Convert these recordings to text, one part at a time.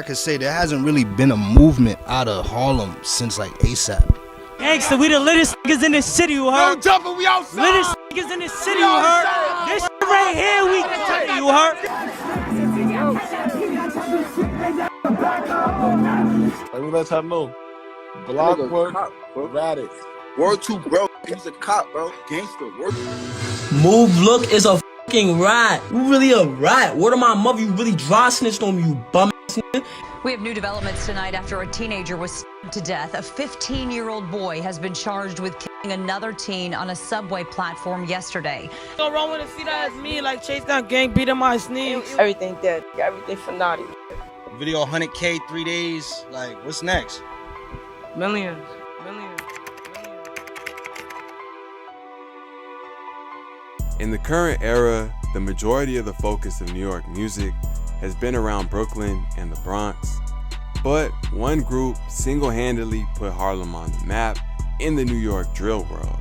I could say there hasn't really been a movement out of Harlem since like ASAP. Gangsta, we the littest niggas in this city, you heard? No jumping, we outside. Littest niggas in this city, you heard? This shit right here, we taking, you heard? Let me let her know. Block work, Radix. Word to bro, he's a cop, bro. Gangster, word. Move look is a fucking rat. You really a rat. Word of my mother, you really dry snitched on me, you bum ass nigga. We have new developments tonight after a teenager was stabbed to death. A 15-year-old boy has been charged with killing another teen on a subway platform yesterday. So wrong when to see that as me, like Chase got gang beat in my sneeze. Everything dead. Everything for Notti. Video 100K 3 days. Like, what's next? Millions. In the current era, the majority of the focus of New York music has been around Brooklyn and the Bronx. But one group single-handedly put Harlem on the map in the New York drill world.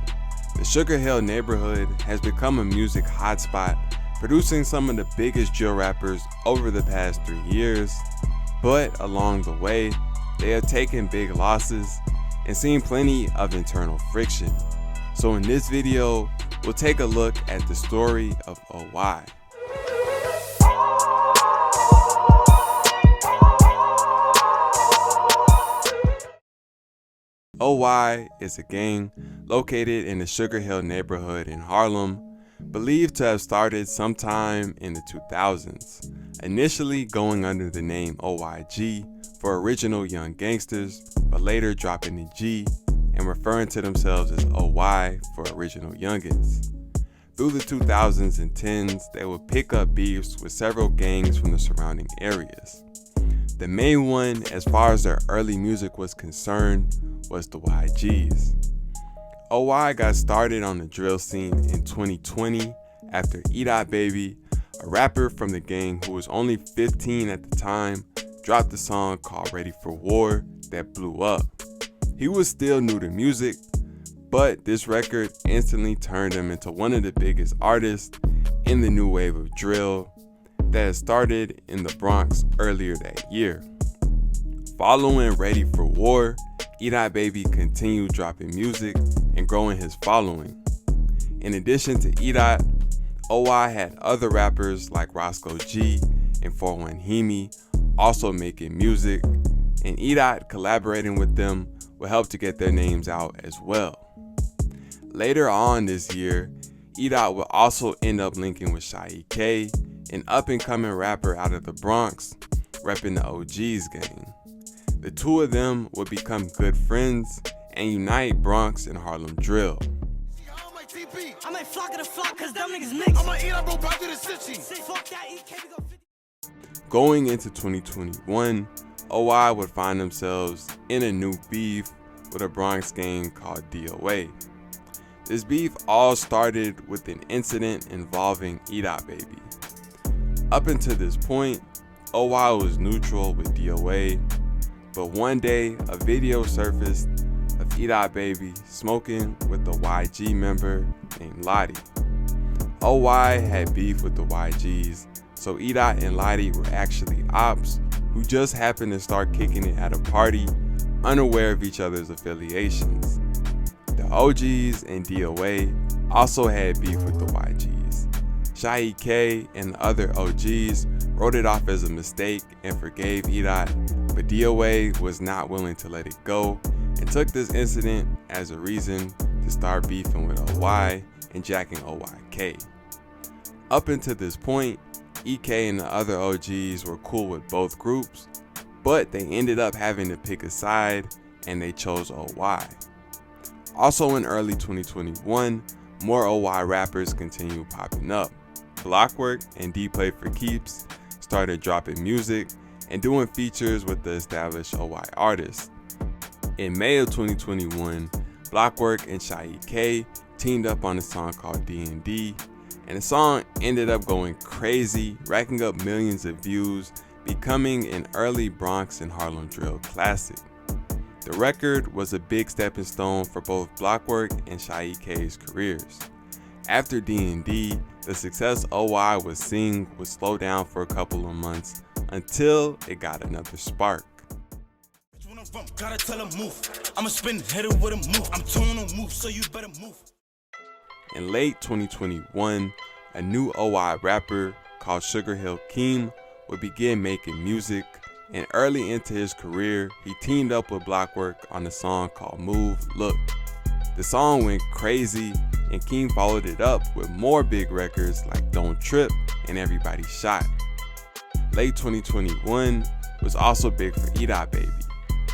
The Sugarhill neighborhood has become a music hotspot, producing some of the biggest drill rappers over the past 3 years. But along the way, they have taken big losses and seen plenty of internal friction. So in this video, we'll take a look at the story of OY. OY is a gang located in the Sugarhill neighborhood in Harlem, believed to have started sometime in the 2000s, initially going under the name OYG for Original Young Gangsters, but later dropping the G and referring to themselves as OY for Original Youngins. Through the 2000s and 10s, they would pick up beefs with several gangs from the surrounding areas. The main one, as far as their early music was concerned, was the YGz. OY got started on the drill scene in 2020 after Edot Baby, a rapper from the gang who was only 15 at the time, dropped a song called Ready for War that blew up. He was still new to music, but this record instantly turned him into one of the biggest artists in the new wave of drill that had started in the Bronx earlier that year. Following Ready for War, Edot Baby continued dropping music and growing his following. In addition to Edot, OY had other rappers like Roscoe G and 41 Hemi also making music, and Edot collaborating with them would help to get their names out as well. Later on this year, Edot would also end up linking with YGz, an up-and-coming rapper out of the Bronx, repping the OYOGz gang. The two of them would become good friends and unite Bronx and Harlem drill. Going into 2021, OY would find themselves in a new beef with a Bronx gang called DOA. This beef all started with an incident involving Edot Baby. Up until this point, OY was neutral with DOA, but one day a video surfaced of Edot Baby smoking with the YG member named Lottie. OY had beef with the YGz, so Edot and Lottie were actually ops who just happened to start kicking it at a party, unaware of each other's affiliations. The OYGz and DOA also had beef with the YGz. YGz and the other OYGz wrote it off as a mistake and forgave Edot, but DOA was not willing to let it go and took this incident as a reason to start beefing with OY and jacking OYK. Up until this point, EK and the other OYGz were cool with both groups, but they ended up having to pick a side and they chose OY. Also in early 2021, more OY rappers continued popping up. Blockwork and D Play for Keeps started dropping music and doing features with the established OY artists. In May of 2021, Blockwork and YGz teamed up on a song called D&D, and the song ended up going crazy, racking up millions of views, becoming an early Bronx and Harlem drill classic. The record was a big stepping stone for both Blockwork and YGz's careers. After D&D, the success OY was seeing would slow down for a couple of months until it got another spark. Gotta tell him move. I'ma spin headed with a move. I'm telling him move, so you better move. In late 2021, a new OY rapper called Sugarhill Keem would begin making music, and early into his career, he teamed up with Blockwork on a song called Move Look. The song went crazy, and Keem followed it up with more big records like Don't Trip and Everybody Shot. Late 2021 was also big for Edot Baby.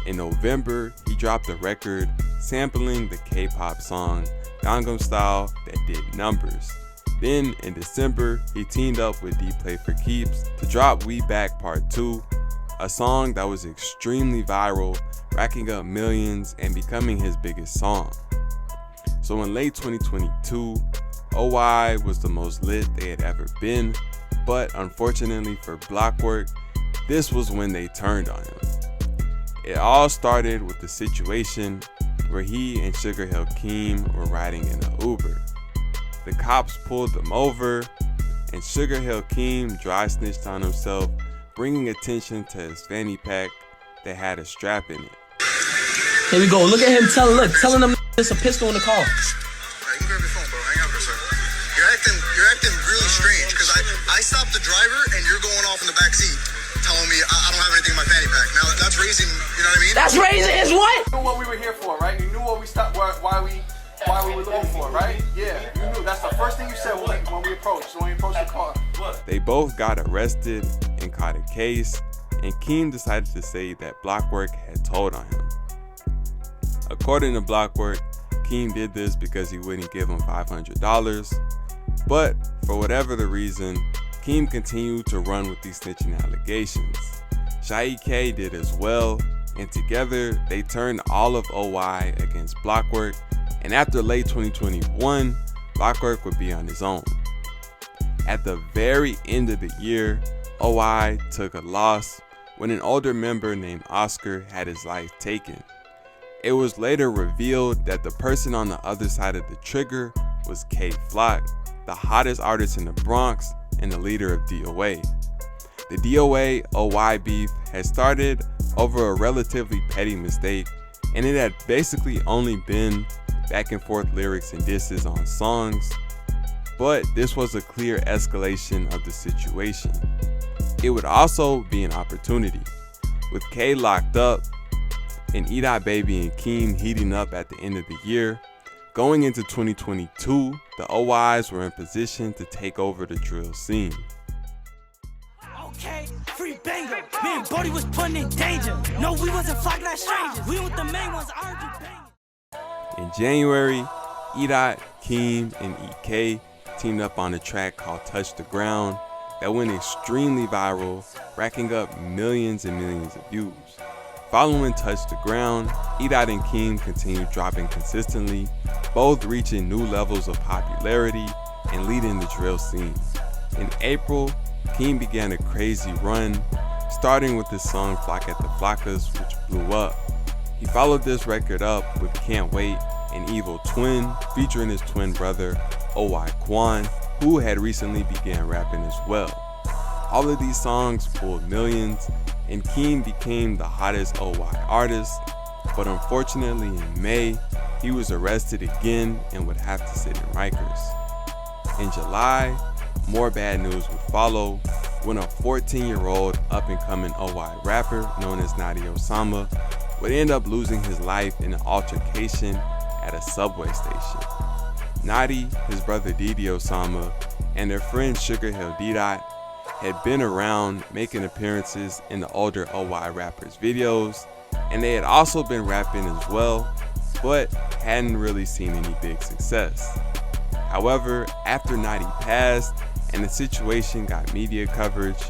In November, he dropped a record sampling the K-pop song Gangnam Style that did numbers. Then in December, he teamed up with D-Play for Keeps to drop We Back Part 2, a song that was extremely viral, racking up millions and becoming his biggest song. So in late 2022, OY was the most lit they had ever been, but unfortunately for Blockwork, this was when they turned on him. It all started with the situation where he and Sugarhill Keem were riding in an Uber. The cops pulled them over, and Sugarhill Keem dry snitched on himself, bringing attention to his fanny pack that had a strap in it. Here we go. Look at him telling them there's a pistol in the car. Alright, you can grab your phone, bro. Hang out for a second. You're acting really strange because I stopped the driver and you're going off in the back seat, telling me I don't have anything in my fanny pack. Now that's raising, you know what I mean? That's raising his what? You knew what we were here for, right? You knew what we stopped, why we were looking for, right? Yeah, you knew. That's the first thing you said when we approached the car. They both got arrested and caught a case, and Keem decided to say that Blockwork had told on him. According to Blockwork, Keem did this because he wouldn't give him $500, but for whatever the reason, Keem continued to run with these snitching allegations. Shai K did as well, and together they turned all of OY against Blockwork, and after late 2021, Blockwork would be on his own. At the very end of the year, OY took a loss when an older member named Oscar had his life taken. It was later revealed that the person on the other side of the trigger was K Flock, the hottest artist in the Bronx and the leader of DOA. The DOA-OY beef had started over a relatively petty mistake, and it had basically only been back and forth lyrics and disses on songs, but this was a clear escalation of the situation. It would also be an opportunity. With K locked up and Edot Baby and Keem heating up at the end of the year, going into 2022, the OYs were in position to take over the drill scene. Okay, free banger. Me and Bodie was putting in danger. No, we wasn't flocked like strangers. We were the main ones arguing banging. In January, Edot, Keem, and EK teamed up on a track called Touch the Ground that went extremely viral, racking up millions and millions of views. Following Touch the Ground, Edot and Keem continued dropping consistently, both reaching new levels of popularity and leading the drill scene. In April, Keem began a crazy run, starting with his song Flock at the Flockas, which blew up. He followed this record up with Can't Wait and Evil Twin, featuring his twin brother, OY Quan, who had recently began rapping as well. All of these songs pulled millions, and Keem became the hottest OY artist, but unfortunately in May, he was arrested again and would have to sit in Rikers. In July, more bad news would follow when a 14-year-old up-and-coming OY rapper known as Notti Osama would end up losing his life in an altercation at a subway station. Notti, his brother Didi Osama, and their friend Sugarhill Ddot had been around making appearances in the older OY rappers' videos, and they had also been rapping as well, but hadn't really seen any big success. However, after Notti passed and the situation got media coverage,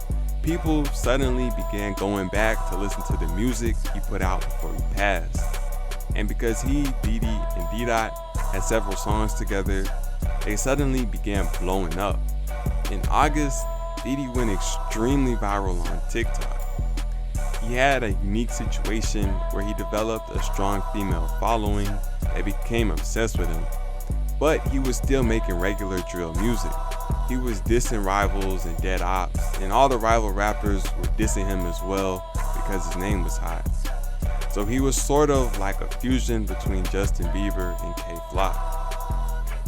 people suddenly began going back to listen to the music he put out before he passed. And because he, Didi, and Edot had several songs together, they suddenly began blowing up. In August, Didi went extremely viral on TikTok. He had a unique situation where he developed a strong female following that became obsessed with him. but he was still making regular drill music. He was dissing rivals and dead ops, and all the rival rappers were dissing him as well because his name was hot. So he was sort of like a fusion between Justin Bieber and K-Flock.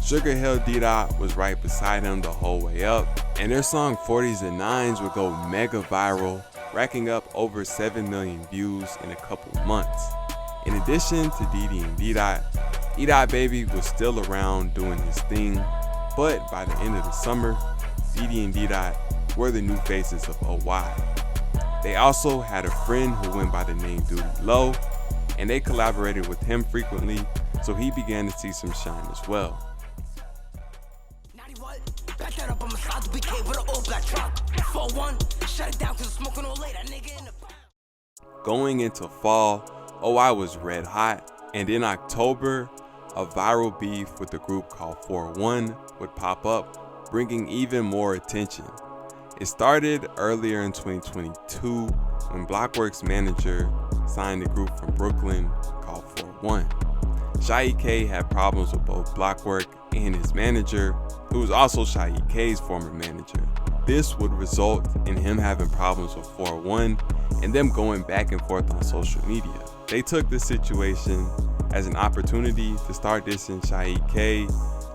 Sugarhill Ddot was right beside him the whole way up, and their song 40s and 9s would go mega viral, racking up over 7 million views in a couple months. In addition to Diddy and Edot, Edot Baby was still around doing his thing, but by the end of the summer, Diddy and Edot were the new faces of OY. They also had a friend who went by the name Duty Low, and they collaborated with him frequently, so he began to see some shine as well. Going into fall, OY was red hot, and in October, a viral beef with a group called 4-1 would pop up, bringing even more attention. It started earlier in 2022 when Blockworks' manager signed a group from Brooklyn called 4-1. Shaheed K had problems with both Blockwork and his manager, who was also Shaheed K's former manager. This would result in him having problems with 4-1 and them going back and forth on social media. They took this situation as an opportunity to start dissing Shaheed K,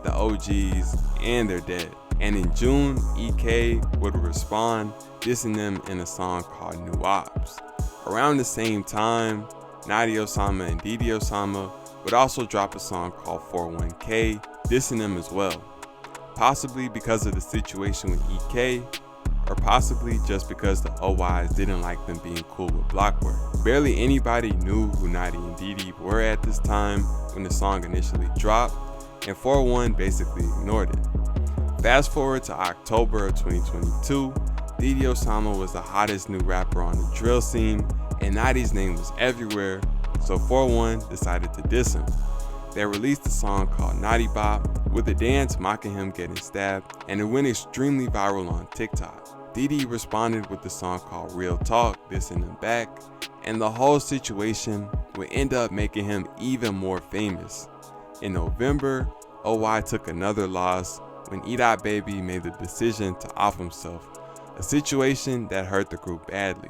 the OYGz, and they're dead. And in June, EK would respond, dissing them in a song called New Ops. Around the same time, Notti Osama and Notti Osama would also drop a song called 41K, dissing them as well. Possibly because of the situation with EK, or possibly just because the OYs didn't like them being cool with Blockwork. Barely anybody knew who Notti and Diddy were at this time when the song initially dropped, and 4-1 basically ignored it. Fast forward to October of 2022, Notti Osama was the hottest new rapper on the drill scene, and Notti's name was everywhere, so 4-1 decided to diss him. They released a song called Naughty Bop with a dance mocking him getting stabbed, and it went extremely viral on TikTok. Diddy responded with the song called Real Talk, dissing him back, and the whole situation would end up making him even more famous. In November, OY took another loss when Edot Baby made the decision to off himself, a situation that hurt the group badly.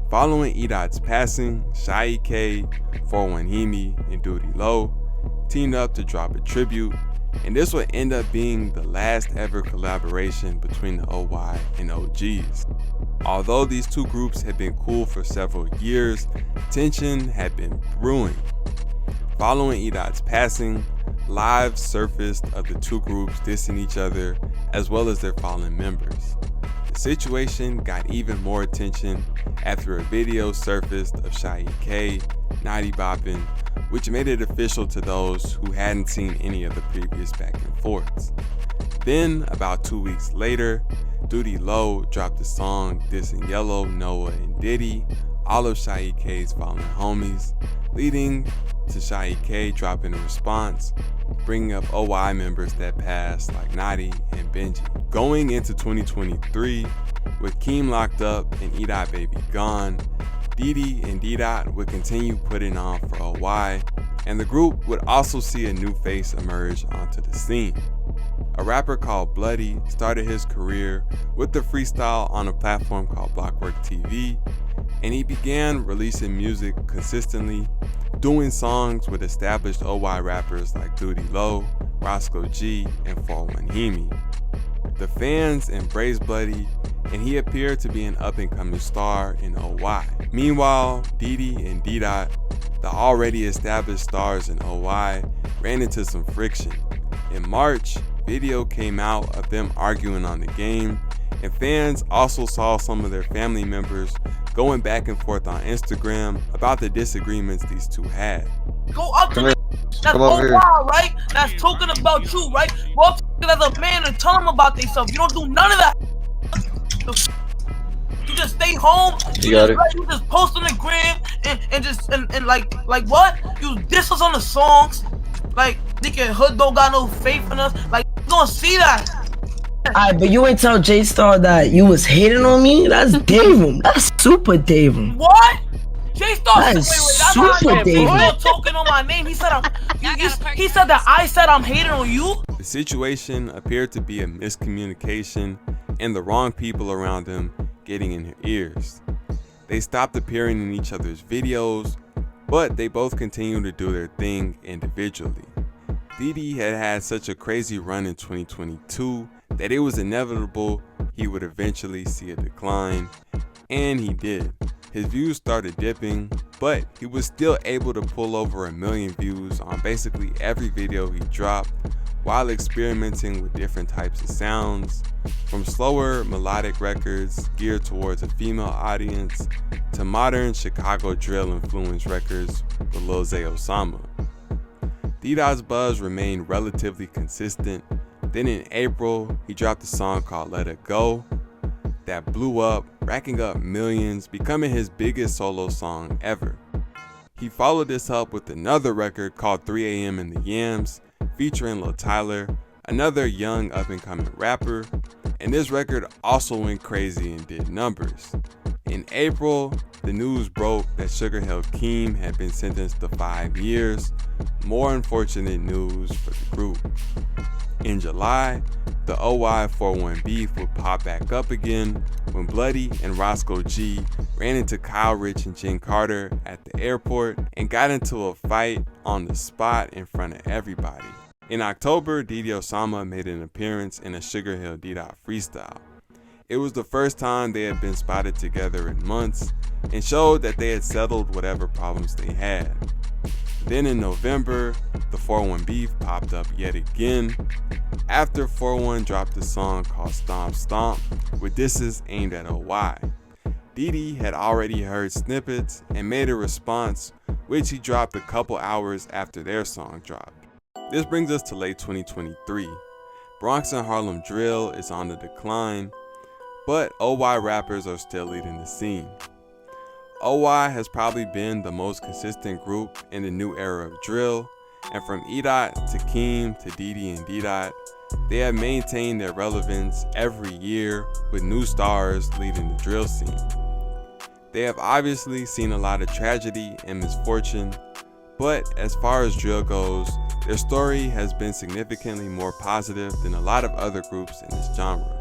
Following Edot's passing, Shaheed K, 4-1 and Duty Low teamed up to drop a tribute, and this would end up being the last ever collaboration between the OY and OYGz. Although these two groups had been cool for several years, tension had been brewing. Following Edot's passing, lives surfaced of the two groups dissing each other as well as their fallen members. The situation got even more attention after a video surfaced of Shaheed K, Naughty bopping, which made it official to those who hadn't seen any of the previous back and forths. Then, about 2 weeks later, Duty Low dropped a song dissing Yellow, Noah, and Diddy, all of Shaheed K's fallen homies, leading to Shaheed K dropping a response, bringing up OY members that passed like Notti and Benji. Going into 2023, with Keem locked up and Edot Baby gone, Diddy and Edot would continue putting on for OY, and the group would also see a new face emerge onto the scene. A rapper called Bloody started his career with the freestyle on a platform called Blockwork TV, and he began releasing music consistently, doing songs with established OY rappers like Duty Low, Roscoe G, and 4-1. The fans embraced Bloody, and he appeared to be an up-and-coming star in OY. Meanwhile, Diddy and Edot, the already established stars in OY, ran into some friction. In March, video came out of them arguing on the game, and fans also saw some of their family members going back and forth on Instagram about the disagreements these two had. Go up to that's OY, right? That's talking about you, right? Go up to as a man and tell them about themselves. You don't do none of that. You just stay home. You just post on the gram and like what? You diss us on the songs. Like nigga, Hood don't got no faith in us. Like you gonna see that. Alright, but you ain't tell J-Star that you was hating on me? That's Davum. That's super Davum. What? J-Star That said, is that's super not Davum. talking on my name. He said he said that I said I'm hating on you. The situation appeared to be a miscommunication and the wrong people around him getting in her ears. They stopped appearing in each other's videos, but they both continued to do their thing individually. Diddy had such a crazy run in 2022 that it was inevitable he would eventually see a decline, and he did. His views started dipping, but he was still able to pull over 1 million views on basically every video he dropped, while experimenting with different types of sounds, from slower melodic records geared towards a female audience to modern Chicago drill influenced records with Notti Osama. Ddot's buzz remained relatively consistent. Then in April, he dropped a song called Let It Go that blew up, racking up millions, becoming his biggest solo song ever. He followed this up with another record called 3 AM in the Yams, featuring Lil Tyler, another young up-and-coming rapper, and this record also went crazy and did numbers. In April, the news broke that Sugarhill Keem had been sentenced to 5 years, more unfortunate news for the group. In July, the OY41 beef would pop back up again when Bloody and Roscoe G ran into Kyle Rich and Jen Carter at the airport and got into a fight on the spot in front of everybody. In October, Notti Osama made an appearance in a Sugarhill Ddot freestyle. It was the first time they had been spotted together in months and showed that they had settled whatever problems they had. Then in November, the 4-1 beef popped up yet again after 4-1 dropped a song called Stomp Stomp with disses aimed at OY. Diddy had already heard snippets and made a response, which he dropped a couple hours after their song dropped. This brings us to late 2023. Bronx and Harlem drill is on the decline, but OY rappers are still leading the scene. OY has probably been the most consistent group in the new era of drill, and from Edot to Keem to Diddy and Ddot, they have maintained their relevance every year with new stars leading the drill scene. They have obviously seen a lot of tragedy and misfortune, but as far as drill goes, their story has been significantly more positive than a lot of other groups in this genre.